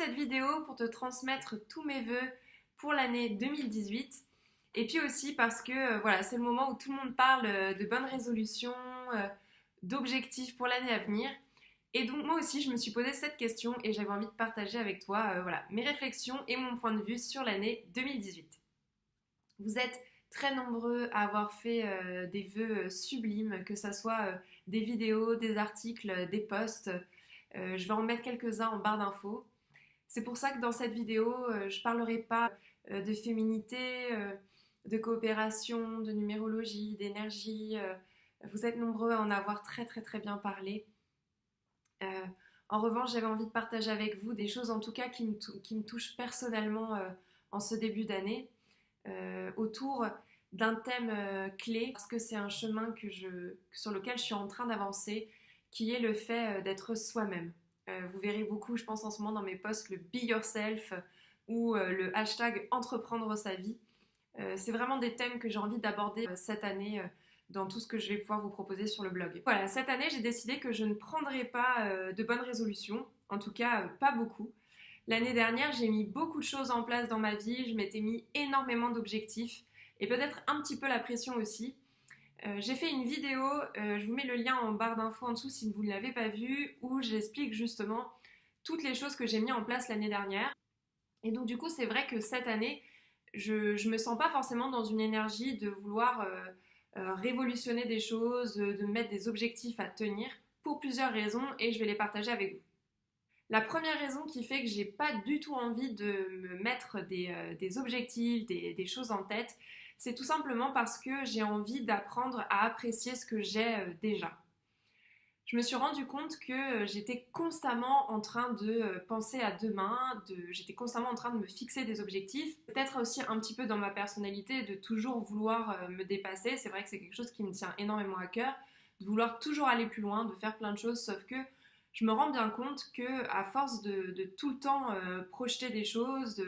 cette vidéo pour te transmettre tous mes vœux pour l'année 2018 et puis aussi parce que voilà, c'est le moment où tout le monde parle de bonnes résolutions, d'objectifs pour l'année à venir. Et donc moi aussi je me suis posé cette question et j'avais envie de partager avec toi voilà, mes réflexions et mon point de vue sur l'année 2018. Vous êtes très nombreux à avoir fait des vœux sublimes, que ce soit des vidéos, des articles, des posts. Je vais en mettre quelques-uns en barre d'infos. C'est pour ça que dans cette vidéo, je ne parlerai pas de féminité, de coopération, de numérologie, d'énergie. Vous êtes nombreux à en avoir très très très bien parlé. En revanche, j'avais envie de partager avec vous des choses en tout cas qui me touchent personnellement en ce début d'année, autour d'un thème clé, parce que c'est un chemin sur lequel je suis en train d'avancer, qui est le fait d'être soi-même. Vous verrez beaucoup, je pense en ce moment dans mes posts, le be yourself ou le hashtag entreprendre sa vie. C'est vraiment des thèmes que j'ai envie d'aborder cette année dans tout ce que je vais pouvoir vous proposer sur le blog. Voilà, cette année, j'ai décidé que je ne prendrais pas de bonnes résolutions, en tout cas pas beaucoup. L'année dernière, j'ai mis beaucoup de choses en place dans ma vie, je m'étais mis énormément d'objectifs et peut-être un petit peu la pression aussi. J'ai fait une vidéo, je vous mets le lien en barre d'infos en dessous si vous ne l'avez pas vue, où j'explique justement toutes les choses que j'ai mis en place l'année dernière. Et donc du coup, c'est vrai que cette année, je me sens pas forcément dans une énergie de vouloir révolutionner des choses, de mettre des objectifs à tenir, pour plusieurs raisons, et je vais les partager avec vous. La première raison qui fait que j'ai pas du tout envie de me mettre des objectifs, des choses en tête, c'est tout simplement parce que j'ai envie d'apprendre à apprécier ce que j'ai déjà. Je me suis rendu compte que j'étais constamment en train de penser à demain, j'étais constamment en train de me fixer des objectifs, peut-être aussi un petit peu dans ma personnalité de toujours vouloir me dépasser. C'est vrai que c'est quelque chose qui me tient énormément à cœur, de vouloir toujours aller plus loin, de faire plein de choses, sauf que je me rends bien compte que à force de tout le temps projeter des choses,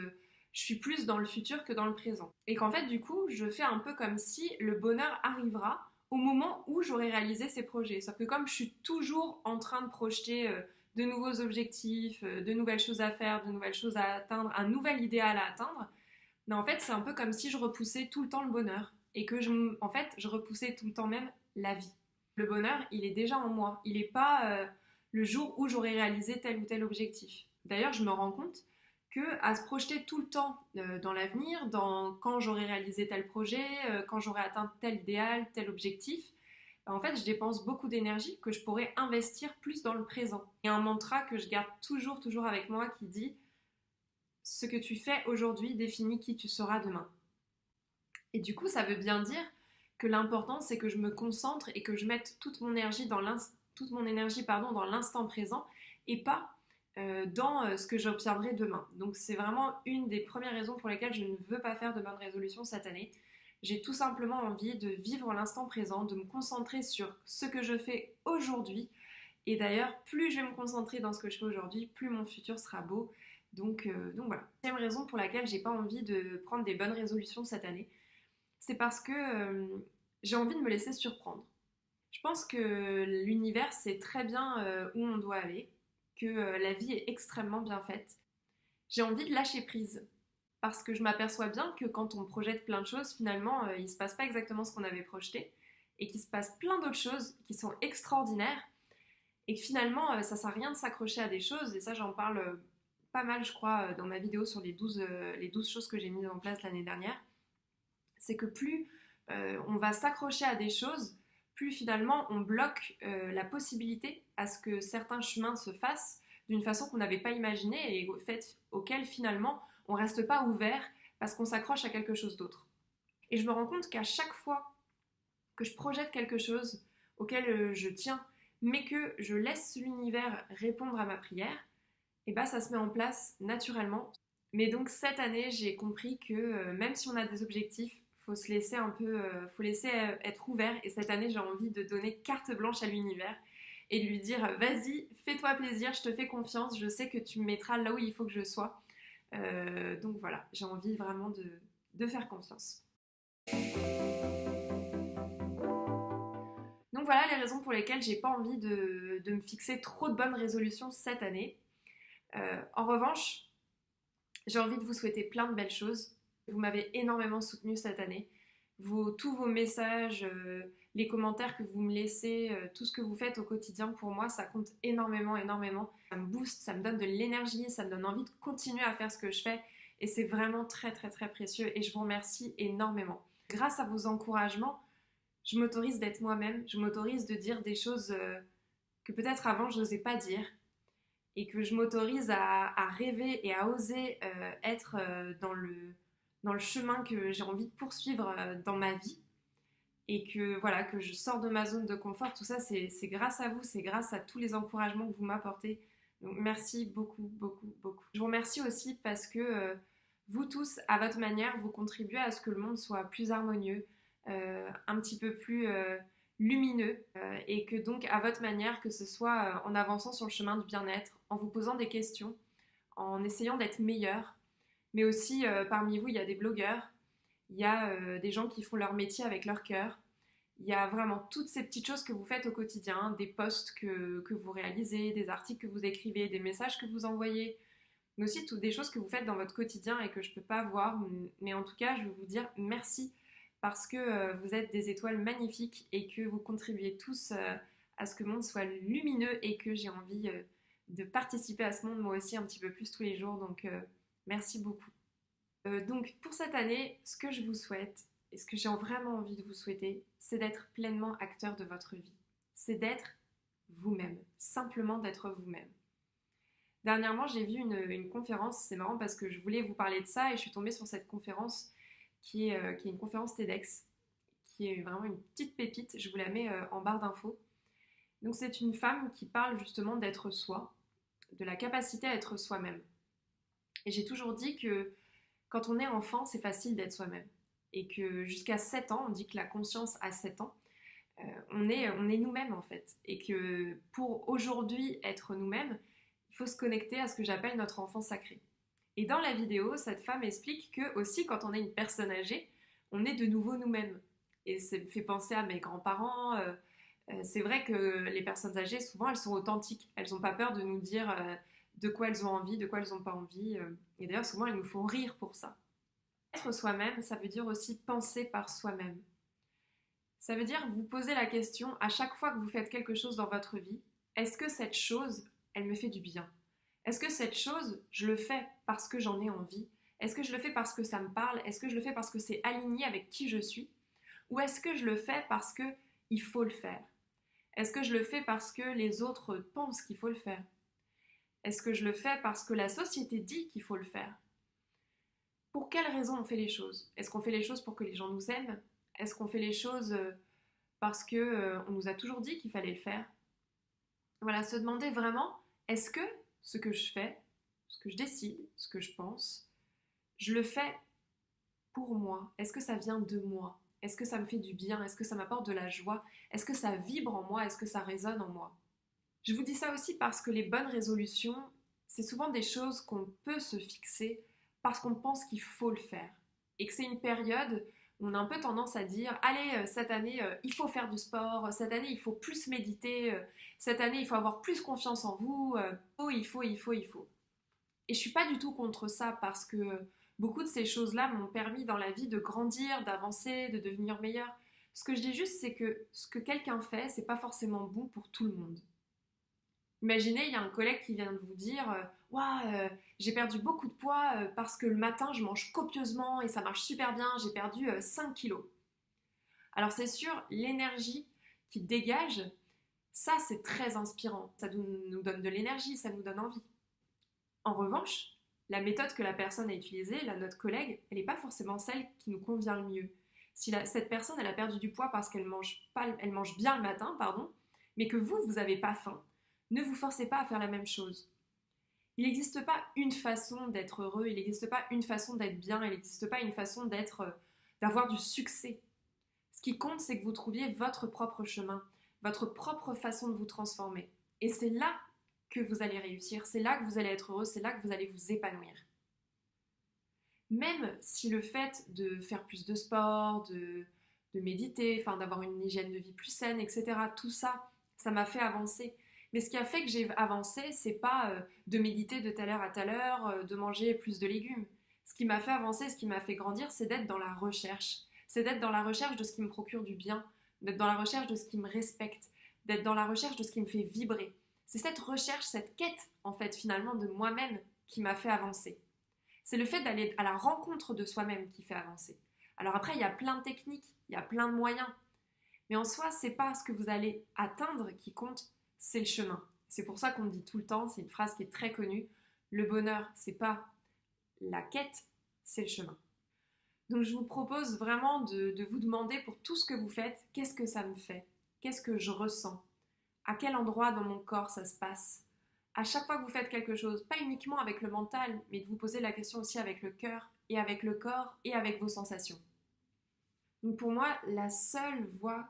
je suis plus dans le futur que dans le présent. Et qu'en fait, du coup, je fais un peu comme si le bonheur arrivera au moment où j'aurai réalisé ces projets. Sauf que comme je suis toujours en train de projeter de nouveaux objectifs, de nouvelles choses à faire, de nouvelles choses à atteindre, un nouvel idéal à atteindre, mais en fait, c'est un peu comme si je repoussais tout le temps le bonheur et que en fait, je repoussais tout le temps même la vie. Le bonheur, il est déjà en moi. Il n'est pas le jour où j'aurai réalisé tel ou tel objectif. D'ailleurs, je me rends compte que à se projeter tout le temps dans l'avenir, dans quand j'aurai réalisé tel projet, quand j'aurai atteint tel idéal, tel objectif, en fait, je dépense beaucoup d'énergie que je pourrais investir plus dans le présent. Il y a un mantra que je garde toujours avec moi qui dit « Ce que tu fais aujourd'hui définit qui tu seras demain ». Et du coup, ça veut bien dire que l'important, c'est que je me concentre et que je mette toute mon énergie dans l'instant présent et pas dans ce que j'obtiendrai demain. Donc c'est vraiment une des premières raisons pour lesquelles je ne veux pas faire de bonnes résolutions cette année. J'ai tout simplement envie de vivre l'instant présent, de me concentrer sur ce que je fais aujourd'hui. Et d'ailleurs, plus je vais me concentrer dans ce que je fais aujourd'hui, plus mon futur sera beau. Donc voilà. Deuxième raison pour laquelle j'ai pas envie de prendre des bonnes résolutions cette année, c'est parce que j'ai envie de me laisser surprendre. Je pense que l'univers sait très bien où on doit aller, que la vie est extrêmement bien faite. J'ai envie de lâcher prise parce que je m'aperçois bien que quand on projette plein de choses, finalement, il ne se passe pas exactement ce qu'on avait projeté et qu'il se passe plein d'autres choses qui sont extraordinaires et que finalement, ça ne sert à rien de s'accrocher à des choses et ça, j'en parle pas mal, je crois, dans ma vidéo sur les 12 choses que j'ai mises en place l'année dernière. C'est que plus on va s'accrocher à des choses, plus finalement on bloque la possibilité à ce que certains chemins se fassent d'une façon qu'on n'avait pas imaginée et au fait auquel finalement on ne reste pas ouvert parce qu'on s'accroche à quelque chose d'autre. Et je me rends compte qu'à chaque fois que je projette quelque chose auquel je tiens, mais que je laisse l'univers répondre à ma prière, et bah ça se met en place naturellement. Mais donc cette année, j'ai compris que même si on a des objectifs, faut se laisser faut laisser être ouvert. Et cette année, j'ai envie de donner carte blanche à l'univers et de lui dire vas-y, fais-toi plaisir, je te fais confiance, je sais que tu me mettras là où il faut que je sois. Donc voilà, j'ai envie vraiment de faire confiance. Donc voilà les raisons pour lesquelles j'ai pas envie de me fixer trop de bonnes résolutions cette année. En revanche, J'ai envie de vous souhaiter plein de belles choses. Vous m'avez énormément soutenue cette année. Tous vos messages, les commentaires que vous me laissez, tout ce que vous faites au quotidien, pour moi, ça compte énormément, énormément. Ça me booste, ça me donne de l'énergie, ça me donne envie de continuer à faire ce que je fais. Et c'est vraiment très, très, très précieux. Et je vous remercie énormément. Grâce à vos encouragements, je m'autorise d'être moi-même. Je m'autorise de dire des choses que peut-être avant, je n'osais pas dire. Et que je m'autorise à rêver et à oser être dans le chemin que j'ai envie de poursuivre dans ma vie. Et que voilà, que je sors de ma zone de confort. Tout ça, c'est grâce à vous, c'est grâce à tous les encouragements que vous m'apportez. Donc merci beaucoup, beaucoup, beaucoup. Je vous remercie aussi parce que vous tous, à votre manière, vous contribuez à ce que le monde soit plus harmonieux, un petit peu plus lumineux, et que donc à votre manière, que ce soit en avançant sur le chemin du bien-être, en vous posant des questions, en essayant d'être meilleur, mais aussi parmi vous, il y a des blogueurs, il y a des gens qui font leur métier avec leur cœur. Il y a vraiment toutes ces petites choses que vous faites au quotidien, des posts que vous réalisez, des articles que vous écrivez, des messages que vous envoyez, mais aussi toutes des choses que vous faites dans votre quotidien et que je ne peux pas voir. Mais en tout cas, je veux vous dire merci parce que vous êtes des étoiles magnifiques et que vous contribuez tous à ce que le monde soit lumineux et que j'ai envie de participer à ce monde moi aussi un petit peu plus tous les jours. Donc merci beaucoup. Donc pour cette année, ce que je vous souhaite et ce que j'ai vraiment envie de vous souhaiter, c'est d'être pleinement acteur de votre vie. C'est d'être vous-même, simplement d'être vous-même. Dernièrement, j'ai vu une conférence, c'est marrant parce que je voulais vous parler de ça et je suis tombée sur cette conférence qui est une conférence TEDx, qui est vraiment une petite pépite, je vous la mets en barre d'infos. Donc c'est une femme qui parle justement d'être soi, de la capacité à être soi-même. Et j'ai toujours dit que quand on est enfant, c'est facile d'être soi-même. Et que jusqu'à 7 ans, on dit que la conscience a 7 ans, on est nous-mêmes en fait. Et que pour aujourd'hui être nous-mêmes, il faut se connecter à ce que j'appelle notre enfant sacré. Et dans la vidéo, cette femme explique que aussi quand on est une personne âgée, on est de nouveau nous-mêmes. Et ça me fait penser à mes grands-parents. C'est vrai que les personnes âgées, souvent, elles sont authentiques. Elles n'ont pas peur de nous dire de quoi elles ont envie, de quoi elles n'ont pas envie. Et d'ailleurs, souvent, elles nous font rire pour ça. Être soi-même, ça veut dire aussi penser par soi-même. Ça veut dire vous poser la question à chaque fois que vous faites quelque chose dans votre vie, est-ce que cette chose, elle me fait du bien? Est-ce que cette chose, je le fais parce que j'en ai envie? Est-ce que je le fais parce que ça me parle? Est-ce que je le fais parce que c'est aligné avec qui je suis? Ou est-ce que je le fais parce que il faut le faire? Est-ce que je le fais parce que les autres pensent qu'il faut le faire? Est-ce que je le fais parce que la société dit qu'il faut le faire? Pour quelles raisons on fait les choses? Est-ce qu'on fait les choses pour que les gens nous aiment? Est-ce qu'on fait les choses parce que on nous a toujours dit qu'il fallait le faire? Voilà, se demander vraiment, est-ce que ce que je fais, ce que je décide, ce que je pense, je le fais pour moi? Est-ce que ça vient de moi? Est-ce que ça me fait du bien? Est-ce que ça m'apporte de la joie? Est-ce que ça vibre en moi? Est-ce que ça résonne en moi? Je vous dis ça aussi parce que les bonnes résolutions, c'est souvent des choses qu'on peut se fixer parce qu'on pense qu'il faut le faire. Et que c'est une période où on a un peu tendance à dire, allez, cette année, il faut faire du sport, cette année, il faut plus méditer, cette année, il faut avoir plus confiance en vous, il faut. Et je suis pas du tout contre ça parce que beaucoup de ces choses-là m'ont permis dans la vie de grandir, d'avancer, de devenir meilleur. Ce que je dis juste, c'est que ce que quelqu'un fait, c'est pas forcément bon pour tout le monde. Imaginez, il y a un collègue qui vient de vous dire Ouah, j'ai perdu beaucoup de poids parce que le matin je mange copieusement et ça marche super bien, j'ai perdu 5 kilos. Alors c'est sûr, l'énergie qui dégage, ça c'est très inspirant. Ça nous donne de l'énergie, ça nous donne envie. En revanche, la méthode que la personne a utilisée, notre collègue, elle n'est pas forcément celle qui nous convient le mieux. Si cette personne elle a perdu du poids parce qu'elle elle mange bien le matin, pardon, mais que vous n'avez pas faim, ne vous forcez pas à faire la même chose. Il n'existe pas une façon d'être heureux, il n'existe pas une façon d'être bien, il n'existe pas une façon d'avoir du succès. Ce qui compte, c'est que vous trouviez votre propre chemin, votre propre façon de vous transformer. Et c'est là que vous allez réussir, c'est là que vous allez être heureux, c'est là que vous allez vous épanouir. Même si le fait de faire plus de sport, de méditer, d'avoir une hygiène de vie plus saine, etc., tout ça, ça m'a fait avancer. Mais ce qui a fait que j'ai avancé, c'est pas de méditer de telle heure à telle heure, de manger plus de légumes. Ce qui m'a fait avancer, ce qui m'a fait grandir, c'est d'être dans la recherche. C'est d'être dans la recherche de ce qui me procure du bien, d'être dans la recherche de ce qui me respecte, d'être dans la recherche de ce qui me fait vibrer. C'est cette recherche, cette quête, en fait, finalement, de moi-même qui m'a fait avancer. C'est le fait d'aller à la rencontre de soi-même qui fait avancer. Alors après, il y a plein de techniques, il y a plein de moyens. Mais en soi, c'est pas ce que vous allez atteindre qui compte, c'est le chemin. C'est pour ça qu'on dit tout le temps, c'est une phrase qui est très connue, le bonheur, c'est pas la quête, c'est le chemin. Donc je vous propose vraiment de vous demander pour tout ce que vous faites, qu'est-ce que ça me fait? Qu'est-ce que je ressens? À quel endroit dans mon corps ça se passe? À chaque fois que vous faites quelque chose, pas uniquement avec le mental, mais de vous poser la question aussi avec le cœur et avec le corps et avec vos sensations. Donc pour moi, la seule voix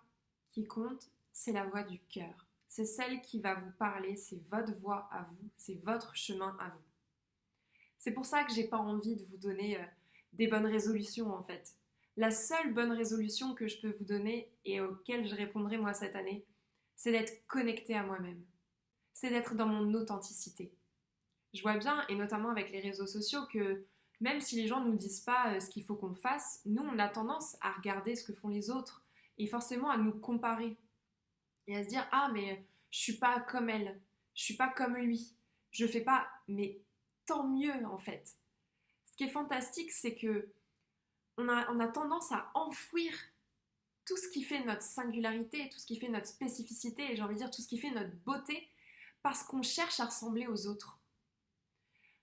qui compte, c'est la voix du cœur. C'est celle qui va vous parler, c'est votre voix à vous, c'est votre chemin à vous. C'est pour ça que j'ai pas envie de vous donner des bonnes résolutions en fait. La seule bonne résolution que je peux vous donner et auquel je répondrai moi cette année, c'est d'être connecté à moi-même. C'est d'être dans mon authenticité. Je vois bien, et notamment avec les réseaux sociaux, que même si les gens ne nous disent pas ce qu'il faut qu'on fasse, nous on a tendance à regarder ce que font les autres et forcément à nous comparer et à se dire ah mais je suis pas comme elle, je suis pas comme lui, je fais pas, mais tant mieux en fait. Ce qui est fantastique, c'est que on a tendance à enfouir tout ce qui fait notre singularité, tout ce qui fait notre spécificité, et j'ai envie de dire tout ce qui fait notre beauté, parce qu'on cherche à ressembler aux autres.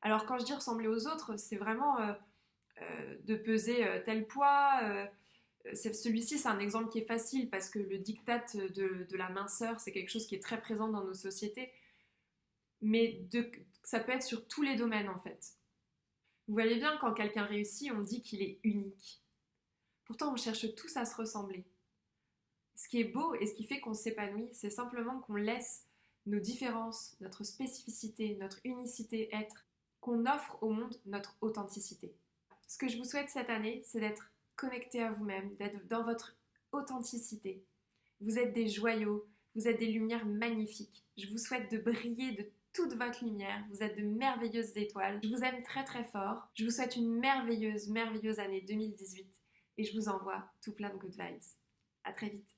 Alors quand je dis ressembler aux autres, c'est vraiment de peser tel poids. Celui-ci, c'est un exemple qui est facile parce que le diktat de la minceur, c'est quelque chose qui est très présent dans nos sociétés. Mais ça peut être sur tous les domaines en fait. Vous voyez bien, quand quelqu'un réussit, on dit qu'il est unique. Pourtant, on cherche tous à se ressembler. Ce qui est beau et ce qui fait qu'on s'épanouit, c'est simplement qu'on laisse nos différences, notre spécificité, notre unicité être, qu'on offre au monde notre authenticité. Ce que je vous souhaite cette année, c'est d'être connecté à vous-même, d'être dans votre authenticité. Vous êtes des joyaux, vous êtes des lumières magnifiques. Je vous souhaite de briller de toute votre lumière. Vous êtes de merveilleuses étoiles. Je vous aime très très fort. Je vous souhaite une merveilleuse, merveilleuse année 2018 et je vous envoie tout plein de good vibes. À très vite.